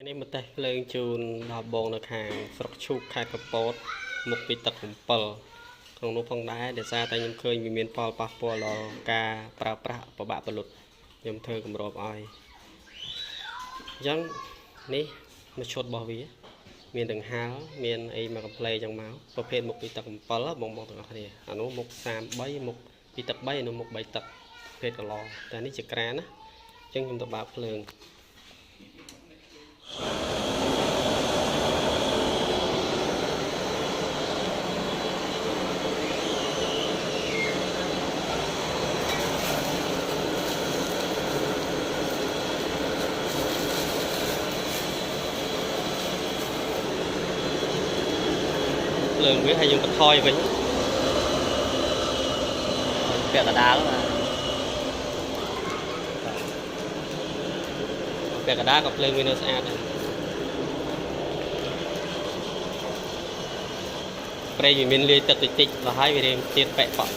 នេះមកតេស្តភ្លើងជូនដល់បងនៅខាងស្រុកឈូកខេត្តកំពតមុខពីទឹក7ក្នុងនោះផងដែរដោយសារតែខ្ញុំឃើញវាមានផលប៉ះពាល់ដល់ការប្រើប្រាស់ប្របាក់ពលុតខ្ញុំធ្វើគម្របឲ្យអញ្ចឹងនេះមួយឈុតរបស់វាមានដង្ហាលមានអីមកកំ pl អញ្ចឹងមកប្រភេទមុខពីទឹក7បងទាំងអស់គ្នាអានោះមុខ33មុខពីទឹក3អានោះមុខ3ទឹកប្រភេទកឡតែនេះជាក្រានណាអញ្ចឹងខ្ញុំទៅបើកភ្លើងភ្លើងវាហើយយើងបន្ថយវិញពាក់កណ្ដាលពាក់កណ្ដាលក៏ភ្លើងវានៅស្អាតដែរប្រេងវាមានលាយទឹកតិចៗដល់ហើយវារៀងទៀតពាក់ប៉ក់